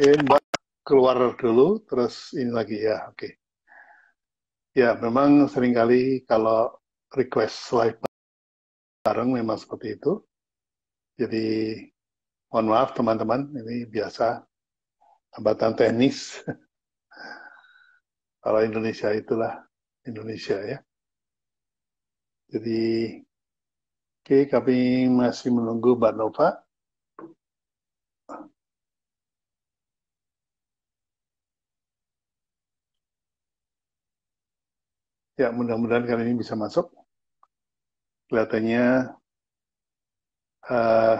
Mbak keluar dulu, terus ini lagi ya, oke. Ya, memang seringkali kalau request live bareng memang seperti itu. Jadi, mohon maaf teman-teman, ini biasa hambatan teknis. Kalau Indonesia itulah Indonesia ya. Jadi, oke, kami masih menunggu Mbak Nova. Ya, mudah-mudahan kali ini bisa masuk. Kelihatannya uh,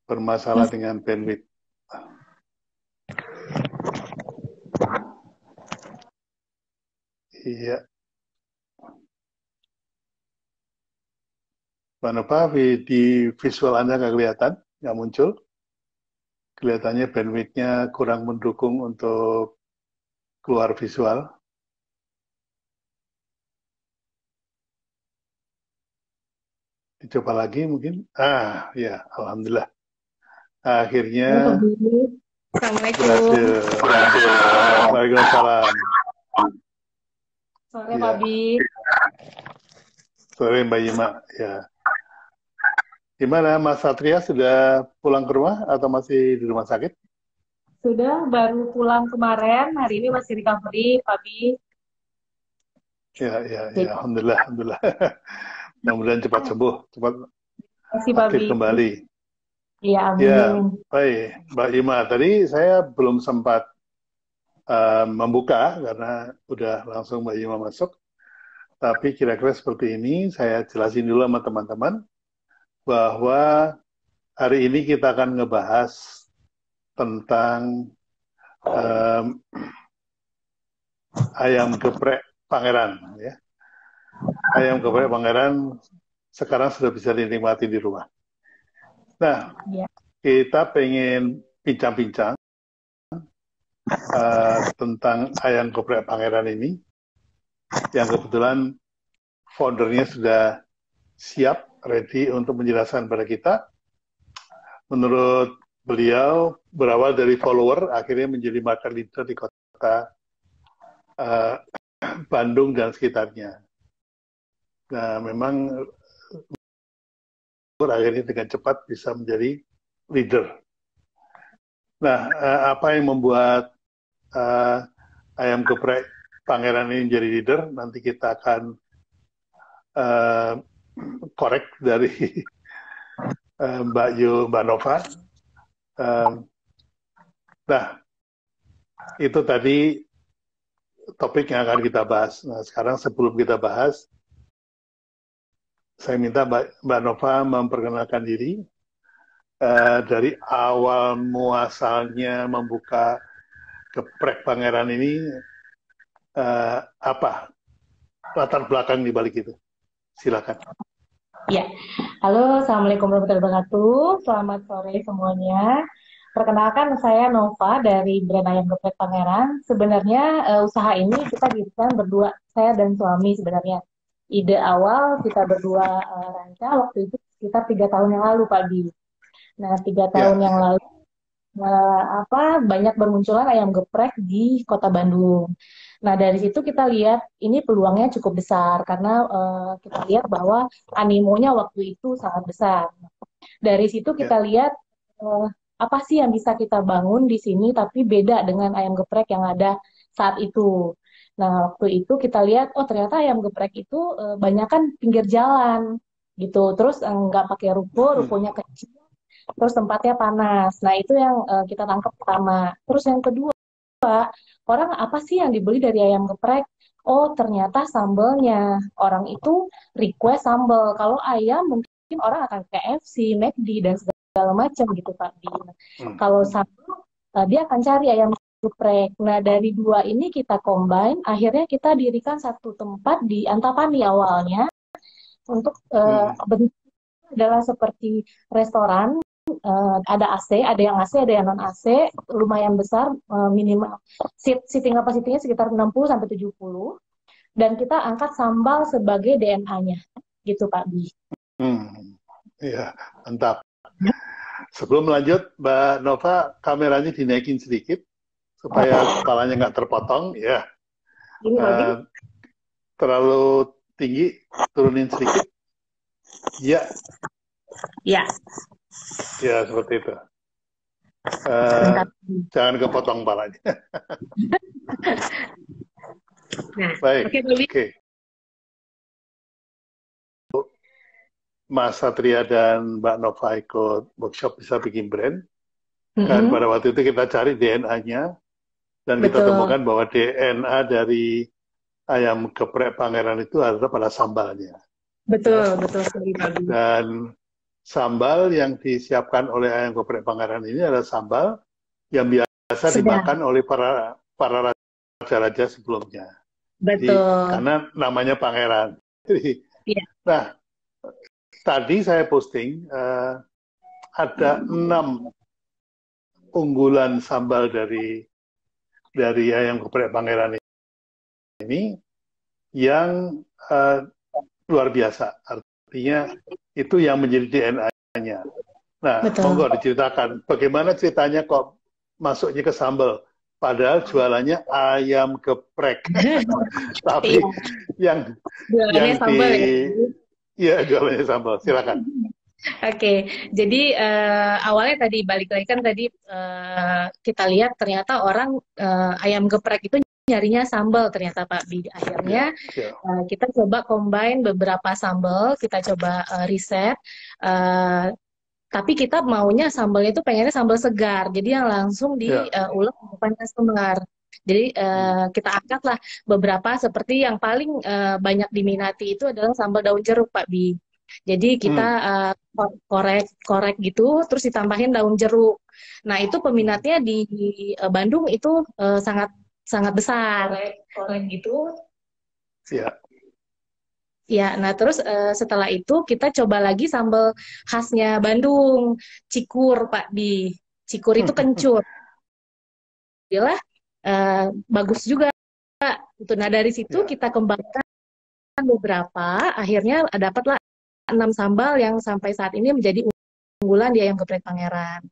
bermasalah dengan bandwidth. Iya, Mbak Nova, di visual Anda nggak kelihatan, nggak muncul. Kelihatannya bandwidth-nya kurang mendukung untuk keluar visual. Dicoba lagi mungkin. Ya, alhamdulillah. Akhirnya Assalamualaikum. berhasil. Waalaikumsalam. Sore Ya. Pak Bi. Sore Mbak Yima. Ya. Gimana Mas Satria, sudah pulang ke rumah atau masih di rumah sakit? Sudah baru pulang kemarin, hari ini masih recovery Pak Bi. Ya, alhamdulillah, alhamdulillah. Mudah-mudahan cepat sembuh, cepat Masih Pak aktif Bi. kembali. Iya, Ya, amin. baik, Mbak Yima. Tadi saya belum sempat membuka karena udah langsung Mbak Yima masuk. Tapi kira-kira seperti ini, saya jelasin dulu sama teman-teman bahwa hari ini kita akan ngebahas tentang ayam geprek Pangeran. Ya. Ayam geprek Pangeran sekarang sudah bisa dinikmati di rumah. Nah, Ya. kita pengen bincang-bincang tentang ayam geprek Pangeran ini, yang kebetulan foundernya sudah siap, ready untuk menjelaskan pada kita. Menurut beliau, berawal dari follower, akhirnya menjadi market leader di kota Bandung dan sekitarnya. Nah, memang akhirnya dengan cepat bisa menjadi leader. Nah, apa yang membuat ayam geprek Pangeran ini menjadi leader? Nanti kita akan korek dari Mbak Nova. Nah, itu tadi topik yang akan kita bahas. Nah, sekarang sebelum kita bahas, saya minta Mbak Nova memperkenalkan diri dari awal muasalnya membuka geprek Pangeran ini, apa latar belakang di balik itu. Silakan. Ya. Halo, Assalamualaikum warahmatullahi wabarakatuh. Selamat sore semuanya. Perkenalkan, saya Nova dari brand Ayam Geprek Pangeran. Sebenarnya usaha ini kita dirikan berdua, saya dan suami sebenarnya. Ide awal kita berdua rancang waktu itu sekitar 3 tahun yang lalu, Pak Bi. Nah, 3 tahun yang lalu banyak bermunculan ayam geprek di Kota Bandung. Nah, dari situ kita lihat ini peluangnya cukup besar karena kita lihat bahwa animonya waktu itu sangat besar. Dari situ kita lihat apa sih yang bisa kita bangun di sini tapi beda dengan ayam geprek yang ada saat itu. Nah, waktu itu kita lihat, oh ternyata ayam geprek itu banyak kan pinggir jalan gitu. Terus nggak pakai ruko, rukonya kecil, terus tempatnya panas. Nah, itu yang kita tangkap pertama. Terus yang kedua, orang apa sih yang dibeli dari ayam geprek? Oh, ternyata sambelnya. Orang itu request sambel. Kalau ayam mungkin orang akan ke KFC, McD, dan segala macam gitu, Pak. Kalau sambel, dia akan cari ayam geprek. Nah, dari dua ini kita combine, akhirnya kita dirikan satu tempat di Antapani awalnya untuk bentuk adalah seperti restoran. Ada AC, ada yang AC, ada yang non AC, lumayan besar, minimal sitting capacity-nya sekitar 60 sampai 70, dan kita angkat sambal sebagai DNA-nya, gitu Pak Bi. Iya, mantap. Sebelum lanjut, Mbak Nova, kameranya dinaikin sedikit supaya kepalanya nggak terpotong. Ya, Ini Pak Eh, terlalu tinggi, turunin sedikit. Ya, Ya, ya seperti itu. bentar. Jangan kepotong kepalanya. Nah, Baik, oke Pak Bi. oke. Mas Satria dan Mbak Nova ikut workshop bisa bikin brand. Dan pada waktu itu kita cari DNA-nya, dan kita Betul, temukan bahwa DNA dari ayam geprek Pangeran itu adalah pada sambalnya. betul, Ya. betul sekali Pak Bi. Dan sambal yang disiapkan oleh ayam geprek Pangeran ini adalah sambal yang biasa Sedap, dimakan oleh para raja-raja sebelumnya. Jadi betul. karena namanya Pangeran. Jadi, Iya, nah, tadi saya posting ada 6 unggulan sambal dari ayam geprek Pangeran ini yang luar biasa. Artinya itu yang menjadi DNA-nya. Nah, betul. monggo diceritakan bagaimana ceritanya kok masuknya ke sambal. Padahal jualannya ayam geprek. Iya, Tapi yang jualannya yang di sambal ya. ya jualannya sambal. Silakan. Oke, jadi awalnya tadi balik lagi kan tadi kita lihat ternyata orang ayam geprek itu nyarinya sambal ternyata Pak Bi. Ya, Akhirnya ya. kita coba combine beberapa sambal, kita coba riset. eh, tapi kita maunya sambalnya itu pengennya sambal segar, jadi yang langsung Ya. diulek di depan customer. Jadi kita angkatlah beberapa seperti yang paling banyak diminati itu adalah sambal daun jeruk Pak Bi. Jadi kita Hmm. korek gitu, terus ditambahin daun jeruk. Nah itu peminatnya di Bandung itu sangat sangat besar. Korek gitu. Ya. Ya, nah terus setelah itu kita coba lagi sambal khasnya Bandung, cikur Pak Di. Cikur itu kencur. Jelas bagus juga. Itu. Nah dari situ Ya. kita kembangkan beberapa, akhirnya dapatlah 6 sambal yang sampai saat ini menjadi unggulan di ayam geprek Pangeran.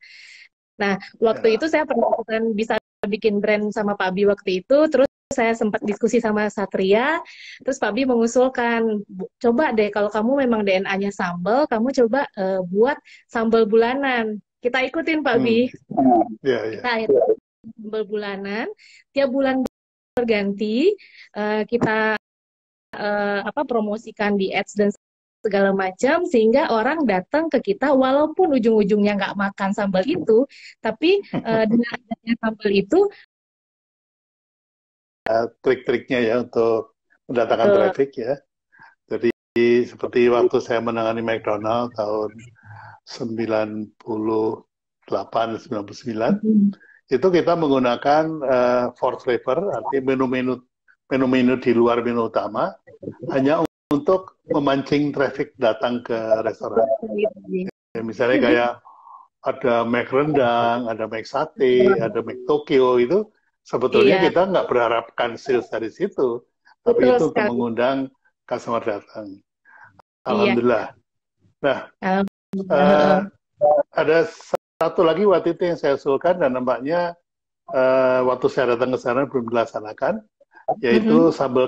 Nah, waktu Ya. itu saya penasaran bisa bikin brand sama Pak Bi waktu itu, terus saya sempat diskusi sama Satria, terus Pak Bi mengusulkan, coba deh kalau kamu memang DNA-nya sambal, kamu coba buat sambal bulanan. Kita ikutin Pak Bi, Hmm. Ya. kita Ya. akhirnya sambal bulanan, tiap bulan berganti, kita promosikan di ads dan segala macam sehingga orang datang ke kita walaupun ujung-ujungnya nggak makan sambal itu, tapi dengan adanya sambal itu Trik-triknya ya untuk mendatangkan uh, traffic ya. Jadi seperti waktu saya menangani McDonald tahun 98-99, itu kita menggunakan four flavor, artinya menu-menu di luar menu utama, hanya untuk memancing traffic datang ke restoran. Ya, misalnya kayak ada Mac rendang, ada Mac sate, ada Mac Tokyo, itu sebetulnya iya kita nggak berharapkan sales dari situ, tapi betul itu untuk sekali mengundang customer datang. iya. Alhamdulillah. Nah, Alhamdulillah. eh, ada satu lagi waktu itu yang saya usulkan dan nampaknya waktu saya datang ke sana belum dilaksanakan, yaitu sambal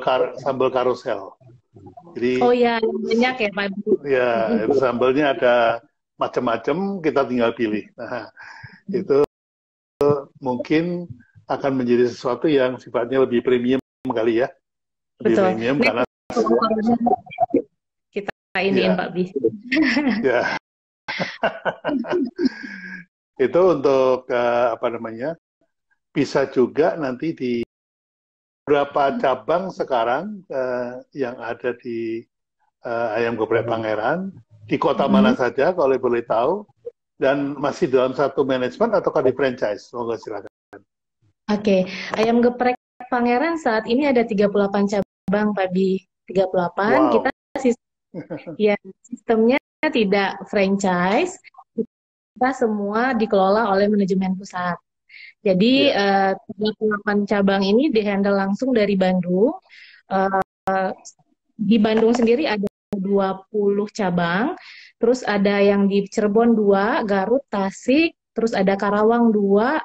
karusel. Oh Jadi ya banyak ya Pak. ya itu sambalnya ada macam-macam, kita tinggal pilih. Nah, itu mungkin akan menjadi sesuatu yang sifatnya lebih premium kali ya, lebih Betul. premium Ini karena kita iniin ya Pak Bi. ya itu untuk apa namanya, bisa juga nanti di beberapa cabang sekarang yang ada di ayam geprek Pangeran di kota mana saja kalau boleh tahu, dan masih dalam satu manajemen ataukah di franchise? Monggo silakan. Oke, ayam geprek Pangeran saat ini ada 38 cabang Pak Bi. 38 kita Wow. ya sistemnya tidak franchise, kita semua dikelola oleh manajemen pusat. Jadi Ya. 38 cabang ini dihandle langsung dari Bandung. Eh, di Bandung sendiri ada 20 cabang. terus ada yang di Cirebon 2, Garut, Tasik, terus ada Karawang 2,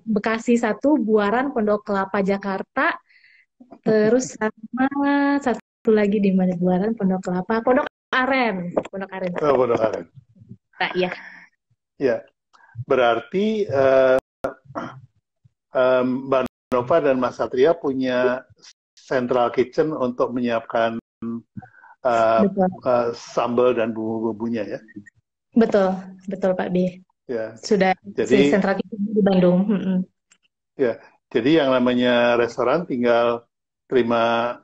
Bekasi 1, Buaran, Pondok Kelapa, Jakarta, terus sama satu lagi di mana Buaran, Pondok Kelapa, Pondok Aren. Oh, Pondok Aren. Nah, ya. Ya, berarti Mbak Nova dan Mas Satria punya central kitchen untuk menyiapkan Betul. sambal dan bumbu-bumbunya ya. Betul, betul Pak B. Ya. Sudah Jadi sentral kitchen di Bandung. ya, jadi yang namanya restoran tinggal terima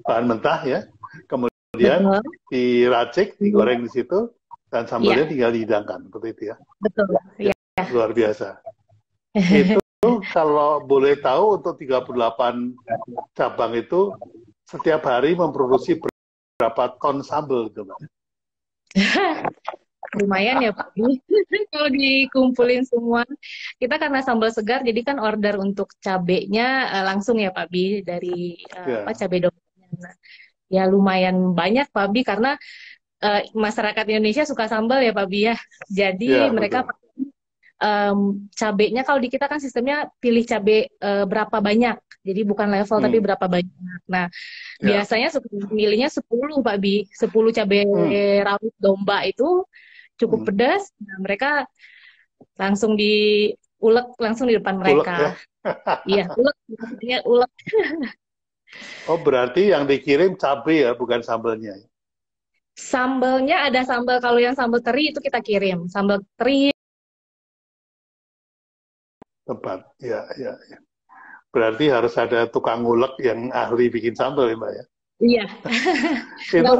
bahan mentah ya, kemudian Betul. diracik, digoreng di situ, dan sambalnya Ya, tinggal dihidangkan seperti itu ya. betul. Ya. Luar biasa. Itu kalau boleh tahu untuk 38 cabang itu setiap hari memproduksi berapa ton sambal gitu, Mbak? Lumayan ya Pak B. Kalau dikumpulin semua, kita karena sambal segar, jadi kan order untuk cabenya langsung ya Pak B dari Ya, cabai dongnya. Nah, ya lumayan banyak Pak B karena masyarakat Indonesia suka sambal ya Pak B ya. Jadi ya mereka betul. cabenya kalau di kita kan sistemnya pilih cabai berapa banyak. Jadi bukan level tapi berapa banyak. Nah, Ya. biasanya milihnya 10 Pak Bi. 10 cabai rawit domba itu cukup pedas. Nah, mereka langsung diulek langsung di depan mereka. Ulek, ya? Iya, ulek. Maksudnya ulek. Oh, berarti yang dikirim cabai ya, bukan sambalnya. Sambalnya ada sambal, kalau yang sambal teri itu kita kirim. Sambal teri. Tempat. Ya, ya, ya. Berarti harus ada tukang ngulek yang ahli bikin sambal ya, Mbak ya. Iya. Itu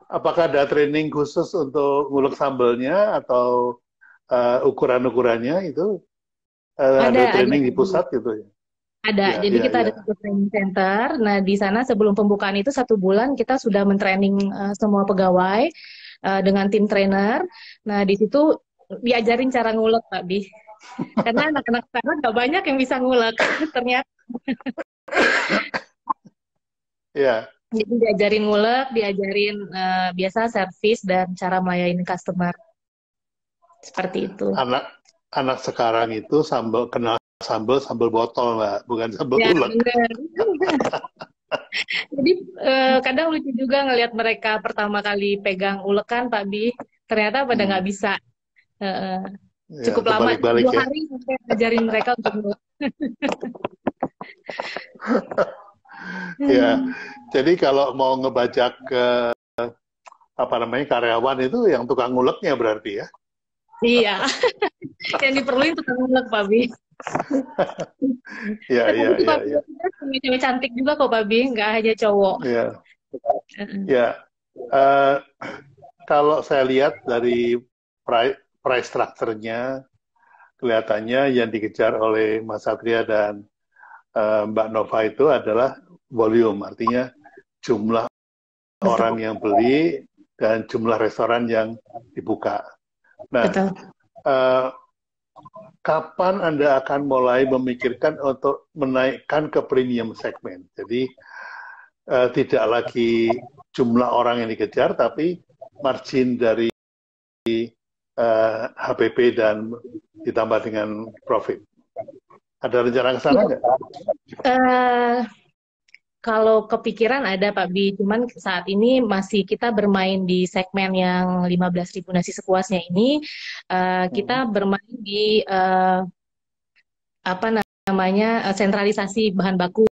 apakah ada training khusus untuk ngulek sambalnya atau ukuran-ukurannya itu ada training di pusat gitu ya? Ada, Ya, jadi ya, kita ada ya. satu training center. Nah, di sana sebelum pembukaan itu 1 bulan kita sudah mentraining semua pegawai dengan tim trainer. Nah, di situ diajarin cara ngulek, Pak Bi. Karena anak-anak sekarang nggak banyak yang bisa ngulek, ternyata. Ya. Jadi diajarin ngulek, diajarin biasa servis dan cara melayani customer. Seperti itu. Anak sekarang itu kenal sambal botol, Mbak, bukan sambal Ya, ulek. benar. Jadi kadang lucu juga ngelihat mereka pertama kali pegang ulekan, Pak Bi. Ternyata pada nggak bisa. Ya, Cukup lama, terbalik-balik 2 ya. hari sampai ngajarin mereka untuk ngulek. Ya, jadi kalau mau ngebajak ke karyawan itu yang tukang nguleknya berarti ya. Iya, yang diperluin tukang ngulek, Pak Bi. Iya, iya, iya, iya. Cewek cantik juga kok, Pak Bi, nggak hanya cowok. Iya. Ya, kalau saya lihat dari price structure-nya, kelihatannya yang dikejar oleh Mas Satria dan Mbak Nova itu adalah volume, artinya jumlah orang yang beli dan jumlah restoran yang dibuka. Nah, kapan Anda akan mulai memikirkan untuk menaikkan ke premium segmen? Jadi tidak lagi jumlah orang yang dikejar, tapi margin dari HPP dan ditambah dengan profit. Ada rencana ke sana nggak? Kalau kepikiran ada Pak Bi, cuman saat ini masih kita bermain di segmen yang 15.000 nasi sepuasnya ini. Kita bermain di sentralisasi bahan baku.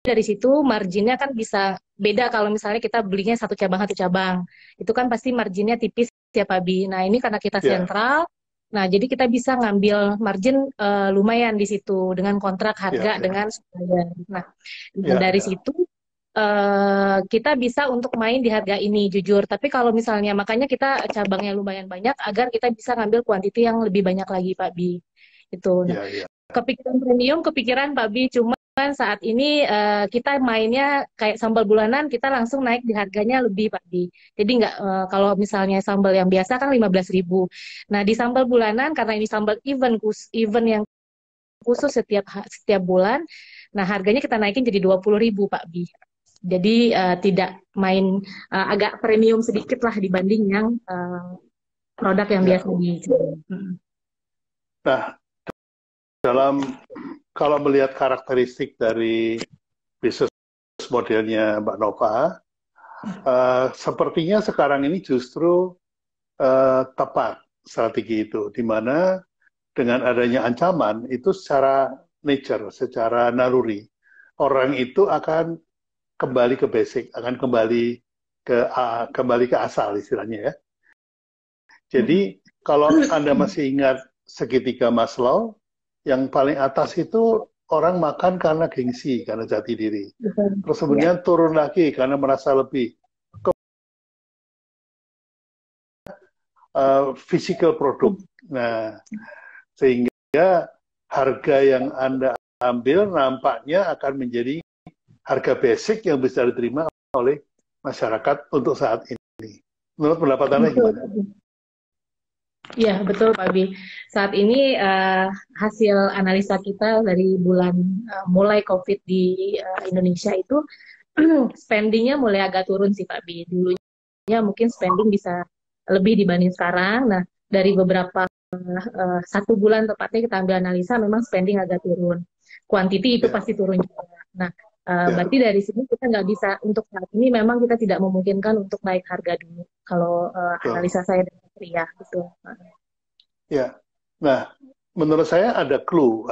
Dari situ marginnya kan bisa beda kalau misalnya kita belinya satu cabang. Itu kan pasti marginnya tipis ya Pak Bi. Nah ini karena kita sentral, nah jadi kita bisa ngambil margin lumayan di situ dengan kontrak harga dengan supplier. Nah dari situ kita bisa untuk main di harga ini jujur. Tapi kalau misalnya makanya kita cabangnya lumayan banyak agar kita bisa ngambil kuantiti yang lebih banyak lagi Pak Bi. Itu. Nah, kepikiran premium, kepikiran Pak Bi, cuma saat ini kita mainnya kayak sambal bulanan, kita langsung naik di harganya lebih Pak Bi. Jadi nggak kalau misalnya sambal yang biasa kan 15.000. Nah di sambal bulanan karena ini sambal event yang khusus setiap bulan. Nah, harganya kita naikin jadi 20.000 Pak Bi. Jadi tidak main agak premium sedikit lah dibanding yang produk yang Ya. biasa dijual. Nah, kalau melihat karakteristik dari bisnis modelnya Mbak Nova, sepertinya sekarang ini justru tepat strategi itu, di mana dengan adanya ancaman itu secara nature, secara naluri, orang itu akan kembali ke basic, akan kembali ke asal istilahnya ya. Jadi kalau Anda masih ingat segitiga Maslow, yang paling atas itu orang makan karena gengsi, karena jati diri. Terus kemudian turun lagi karena merasa lebih. Physical produk. Nah, sehingga harga yang Anda ambil nampaknya akan menjadi harga basic yang bisa diterima oleh masyarakat untuk saat ini. Menurut pendapat Anda gimana? Iya, betul Pak Bi. Saat ini hasil analisa kita dari bulan mulai COVID di Indonesia itu spendingnya mulai agak turun sih Pak Bi. Dulunya mungkin spending bisa lebih dibanding sekarang. Nah, dari beberapa 1 bulan tepatnya kita ambil analisa, memang spending agak turun. Quantity itu pasti turun juga. Nah, berarti dari sini kita nggak bisa, untuk saat ini memang kita tidak memungkinkan untuk naik harga dulu. Kalau analisa saya dari Pria, gitu. Ya, nah menurut saya ada clue,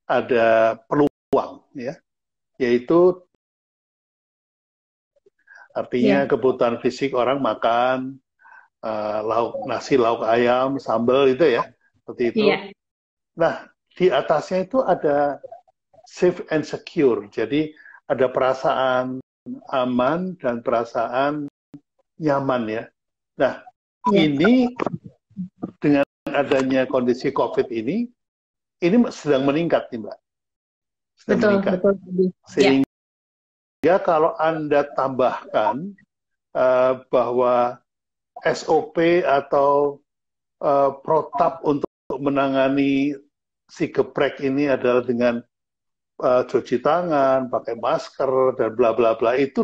ada peluang ya, yaitu artinya kebutuhan fisik orang makan nasi, lauk ayam, sambal itu ya, seperti itu. Nah, di atasnya itu ada safe and secure. Jadi ada perasaan aman dan perasaan nyaman ya. Nah, ini dengan adanya kondisi COVID ini sedang meningkat nih Mbak. Sedang meningkat. Betul. Sehingga kalau Anda tambahkan bahwa SOP atau protap untuk menangani si geprek ini adalah dengan cuci tangan, pakai masker, dan bla bla bla, itu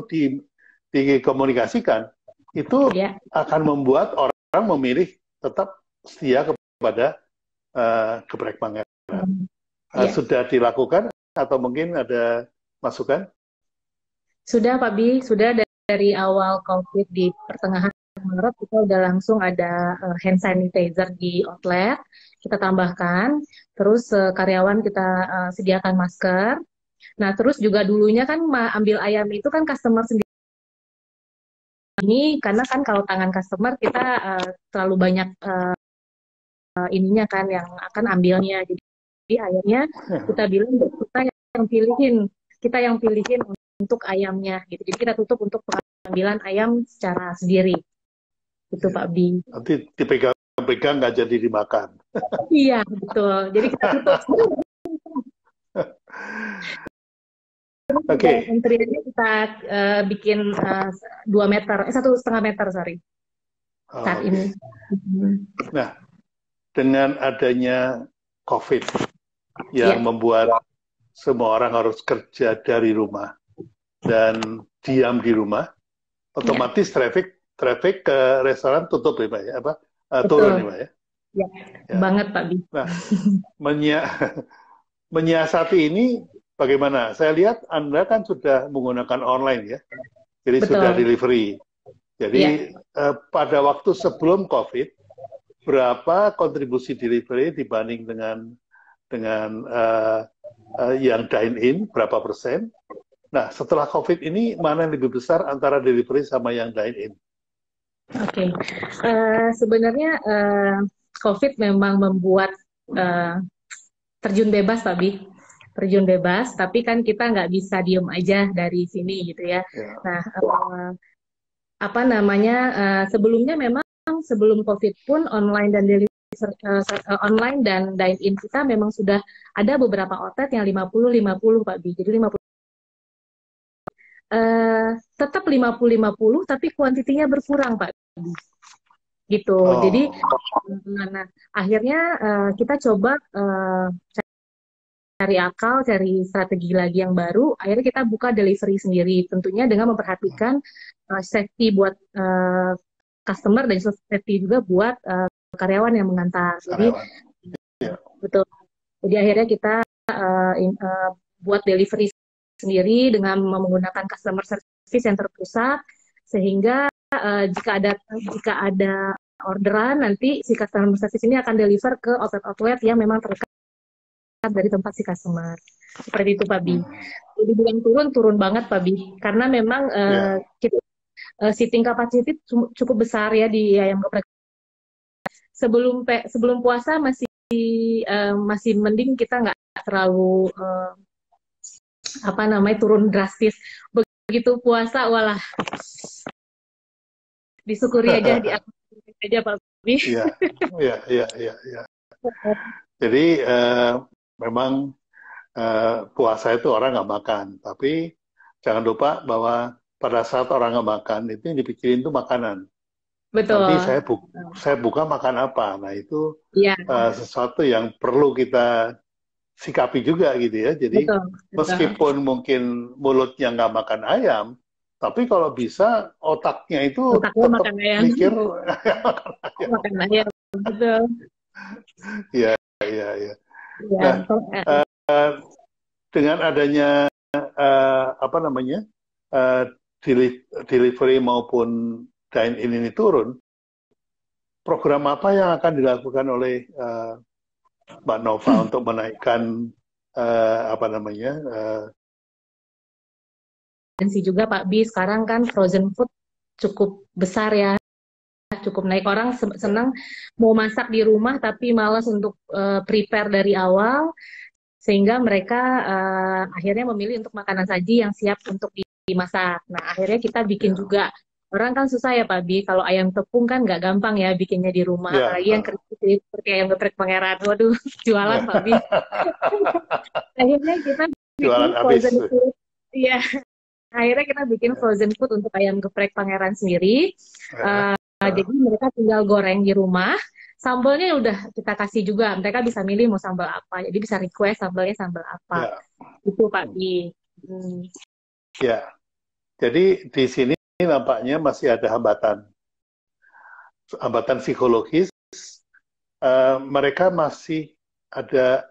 dikomunikasikan, itu akan membuat orang memilih tetap setia kepada geprek Pangeran. Sudah dilakukan atau mungkin ada masukan? Sudah Pak Bi, sudah dari awal COVID di pertengahan Maret kita udah langsung ada hand sanitizer di outlet, kita tambahkan, terus karyawan kita sediakan masker. Nah, terus juga dulunya kan ambil ayam itu kan customer sendiri. Ini karena kan kalau tangan customer kita terlalu banyak ininya kan yang akan ambilnya. Jadi ayamnya kita bilang kita yang pilihin untuk ayamnya gitu. Jadi kita tutup untuk pengambilan ayam secara sendiri. Itu Pak Bi. Nanti dipegang-pegang nggak jadi dimakan. Iya, betul. Jadi kita tutup. Oke. Antriannya kita bikin 2 meter, 1,5 meter, sorry. Saat ini. Nah, dengan adanya COVID yang membuat semua orang harus kerja dari rumah dan diam di rumah, otomatis traffic ke restoran tutup ya Pak ya, turun ya Pak ya? Ya, banget Pak Bi. Nah, menyiasati ini bagaimana? Saya lihat Anda kan sudah menggunakan online ya, jadi sudah delivery. Jadi pada waktu sebelum COVID, berapa kontribusi delivery dibanding dengan yang dine-in, berapa persen? Nah, setelah COVID ini, mana yang lebih besar antara delivery sama yang dine-in? Oke. Sebenarnya COVID memang membuat terjun bebas, Pak Bi. Terjun bebas, tapi kan kita nggak bisa diem aja dari sini gitu ya. Nah, sebelumnya memang sebelum COVID pun online dan online dan dine-in kita memang sudah ada beberapa outlet yang 50-50 Pak Bi. Jadi 50 tetap 50-50 tapi kuantitinya berkurang Pak Bi. Gitu. Jadi akhirnya kita coba cari akal, cari strategi lagi yang baru, akhirnya kita buka delivery sendiri, tentunya dengan memperhatikan safety buat customer dan safety juga buat karyawan yang mengantar. Jadi karyawan. Ya. betul. Jadi akhirnya kita buat delivery sendiri dengan menggunakan customer service yang terpusat, sehingga jika ada orderan, nanti si customer service ini akan deliver ke outlet-outlet yang memang terdekat dari tempat si customer. Seperti itu, Pak Bi. Jadi bilang turun banget, Pak Bi. Karena memang kita seating capacity cukup besar ya di ayam geprek. Sebelum puasa masih mending, kita nggak terlalu turun drastis. Begitu puasa, walah, disyukuri aja, diakui aja, Pak Bi. Iya. Jadi memang puasa itu orang nggak makan, tapi jangan lupa bahwa pada saat orang nggak makan itu yang dipikirin itu makanan. Betul. Nanti saya buka makan apa. Nah itu ya. Sesuatu yang perlu kita sikapi juga gitu ya. Jadi betul. Meskipun mungkin mulutnya nggak makan ayam, tapi kalau bisa otaknya itu tetap makan ayam. mikir makan ayam. Betul. Iya. Nah, dengan adanya delivery maupun dine-in ini turun, program apa yang akan dilakukan oleh Mbak Nova untuk menaikkan juga Pak Bi, sekarang kan frozen food cukup besar ya, cukup naik. Orang senang mau masak di rumah tapi malas untuk prepare dari awal, sehingga mereka akhirnya memilih untuk makanan saji yang siap untuk dimasak. Nah, akhirnya kita bikin juga. Orang kan susah ya Pak Bi, kalau ayam tepung kan nggak gampang ya bikinnya di rumah, apalagi yang krispy seperti ayam geprek Pangeran. Waduh, jualan Pak Bi. Akhirnya kita bikin frozen food. Iya. Akhirnya kita bikin frozen food untuk ayam geprek Pangeran sendiri. Jadi mereka tinggal goreng di rumah. Sambalnya udah kita kasih juga. Mereka bisa milih mau sambal apa. Jadi bisa request sambalnya sambal apa. Itu Pak Bi. Ya. Jadi di sini nampaknya masih ada hambatan psikologis. Mereka masih ada,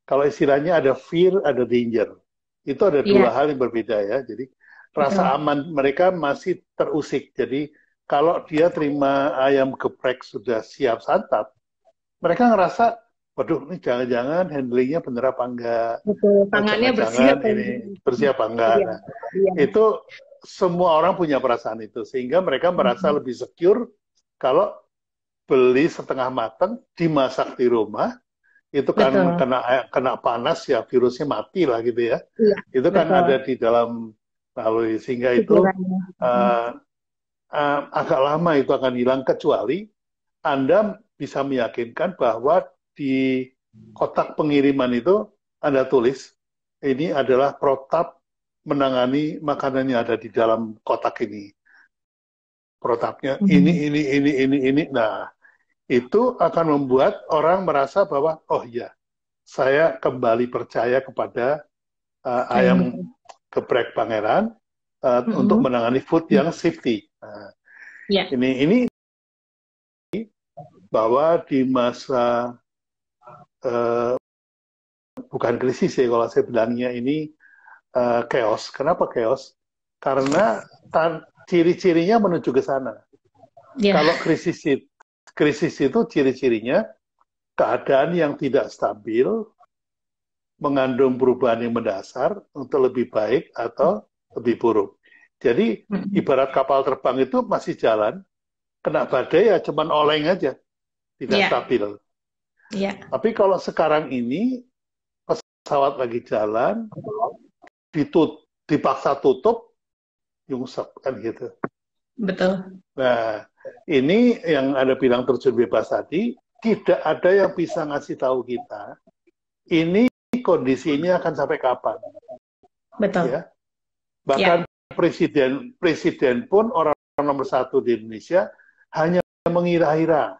kalau istilahnya ada fear, ada danger. Itu ada dua hal yang berbeda ya. Jadi rasa aman mereka masih terusik. Jadi kalau dia terima ayam geprek sudah siap santap, mereka ngerasa, waduh, ini jangan-jangan handlingnya bener apa enggak? Tangannya bersih apa enggak? Nah, itu semua orang punya perasaan itu, sehingga mereka merasa lebih secure kalau beli setengah matang, dimasak di rumah, itu kan kena panas ya, virusnya mati lah gitu ya. Itu kan ada di dalam lalu, sehingga itu agak lama itu akan hilang, kecuali Anda bisa meyakinkan bahwa di kotak pengiriman itu Anda tulis, ini adalah protap menangani makanan yang ada di dalam kotak ini. Protapnya ini. Nah, itu akan membuat orang merasa bahwa, oh iya, saya kembali percaya kepada ayam geprek Pangeran untuk menangani food yang safety. Nah, ini bahwa di masa bukan krisis ya, kalau saya bilangnya ini chaos. Kenapa chaos? Karena ciri-cirinya menuju ke sana. Kalau krisis itu ciri-cirinya keadaan yang tidak stabil, mengandung perubahan yang mendasar untuk lebih baik atau lebih buruk. Jadi ibarat kapal terbang itu masih jalan, kena badai ya cuman oleng aja, tidak stabil. Tapi kalau sekarang ini pesawat lagi jalan, dipaksa tutup, nyungsep kan gitu. Betul. Nah, ini yang Anda bilang terjun bebas tadi, tidak ada yang bisa ngasih tahu kita, ini kondisinya akan sampai kapan. Betul. Ya? Bahkan presiden pun, orang nomor 1 di Indonesia, hanya mengira-ira.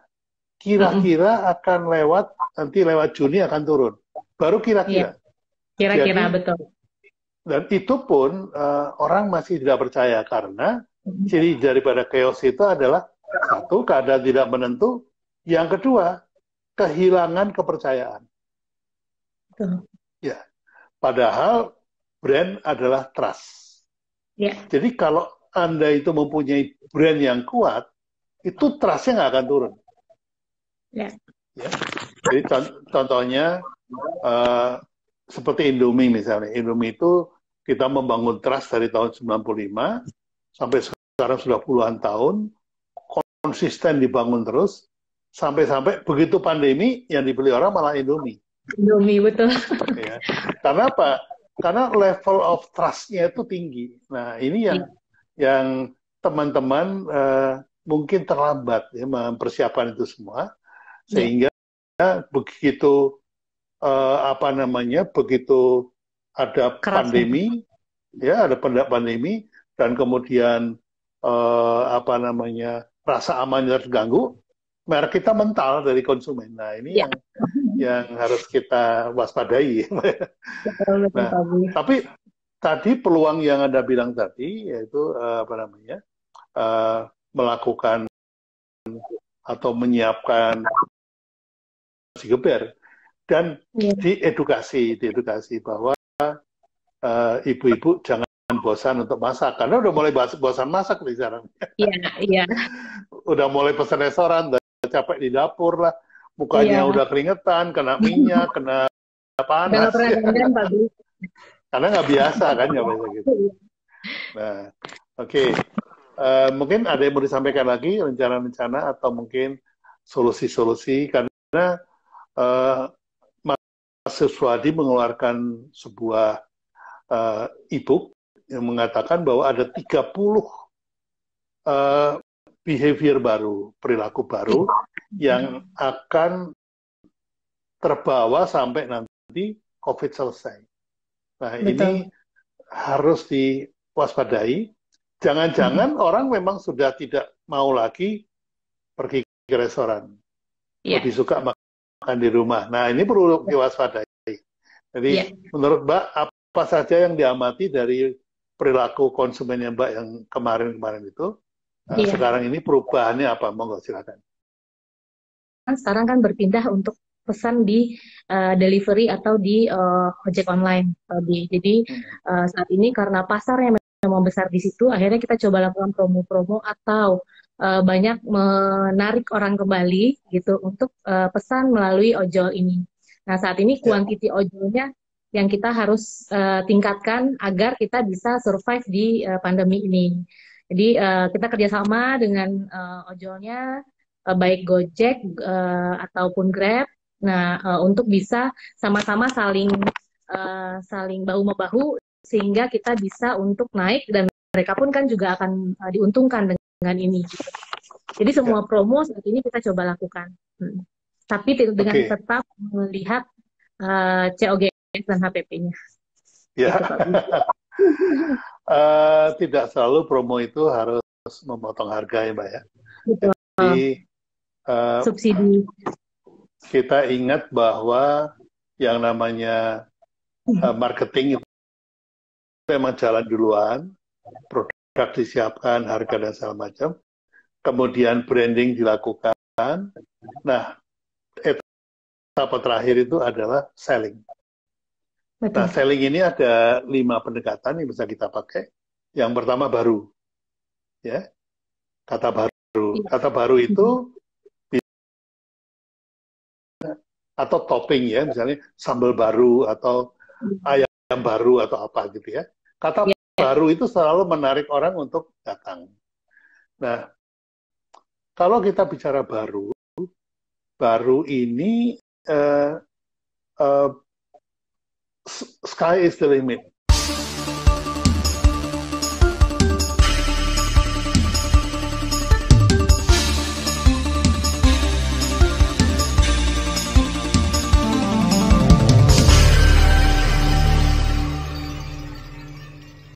Kira-kira akan nanti lewat Juni akan turun. Baru kira-kira. Kira-kira Jadi, betul. dan itu pun orang masih tidak percaya karena Mm. ciri daripada chaos itu adalah satu, keadaan tidak menentu, yang kedua, kehilangan kepercayaan. Betul. Ya, padahal brand adalah trust. Ya, Jadi kalau Anda itu mempunyai brand yang kuat, itu trust-nya nggak akan turun. ya, Ya. Jadi contohnya seperti Indomie misalnya. Indomie itu kita membangun trust dari tahun 95 sampai sekarang sudah puluhan tahun, konsisten dibangun terus, sampai-sampai begitu pandemi yang dibeli orang malah Indomie. Indomie betul. Ya. Karena apa? Karena level of trust-nya itu tinggi. Nah, ini Iya, yang teman-teman mungkin terlambat ya mempersiapkan itu semua, iya. sehingga begitu apa namanya, begitu ada Kerasnya. pandemi, ya ada pandemi, dan kemudian apa namanya, rasa amannya terganggu, merek kita mental dari konsumen. Nah, ini Iya, yang harus kita waspadai. betul betul Nah, Pak Budi. tapi tadi peluang yang Anda bilang tadi, yaitu apa namanya, eh, melakukan atau menyiapkan si geber, dan Iya, diedukasi bahwa ibu-ibu jangan bosan untuk masak, karena udah mulai bosan masak nih sekarang. iya, iya, Udah mulai pesan restoran, udah capek di dapur lah, mukanya iya. udah keringetan, kena minyak, kena Udah nggak panas, pernah ya. dandan Pak Budi. Karena nggak biasa kan, nggak biasa gitu. Nah, oke. Mungkin ada yang mau disampaikan lagi, rencana-rencana atau mungkin solusi-solusi, karena uh, Mas Suswadi mengeluarkan sebuah e-book yang mengatakan bahwa ada 30 behavior baru, perilaku baru yang akan terbawa sampai nanti COVID selesai. Nah, ini Betul. harus diwaspadai. Jangan-jangan orang memang sudah tidak mau lagi pergi ke restoran, lebih Iya, suka makan di rumah. Nah, ini perlu diwaspadai. Jadi, iya, menurut Mbak, apa saja yang diamati dari perilaku konsumennya Mbak yang kemarin-kemarin itu? iya. Sekarang ini perubahannya apa? Monggo silakan. Sekarang kan berpindah untuk pesan di delivery atau di ojek online. Jadi saat ini karena pasarnya memang besar di situ, akhirnya kita coba lakukan promo-promo atau banyak menarik orang kembali gitu untuk pesan melalui ojol ini. Nah saat ini Ya, kuantiti ojolnya yang kita harus tingkatkan agar kita bisa survive di pandemi ini. Jadi kita kerjasama dengan ojolnya baik Gojek ataupun Grab. Nah, untuk bisa sama-sama saling bahu-membahu sehingga kita bisa untuk naik dan mereka pun kan juga akan diuntungkan dengan ini. Gitu. Jadi ya. semua promo saat ini kita coba lakukan. Tapi dengan Oke. tetap melihat COGS dan HPP-nya. Ya. Gitu Pak Budi. Tidak selalu promo itu harus memotong harga ya, Mbak ya. Betul. Jadi eh, Subsidi. kita ingat bahwa yang namanya marketing itu memang jalan duluan, produk disiapkan, harga dan segala macam, kemudian branding dilakukan. Nah, etapa terakhir itu adalah selling. Nah, Betul. selling ini ada 5 pendekatan yang bisa kita pakai. Yang pertama baru, ya, kata baru. Iya. Kata baru itu atau topping ya, misalnya sambal baru atau ayam baru atau apa gitu ya. Kata Iya. baru itu selalu menarik orang untuk datang. Nah, kalau kita bicara baru, baru ini uh, uh, sky is the limit.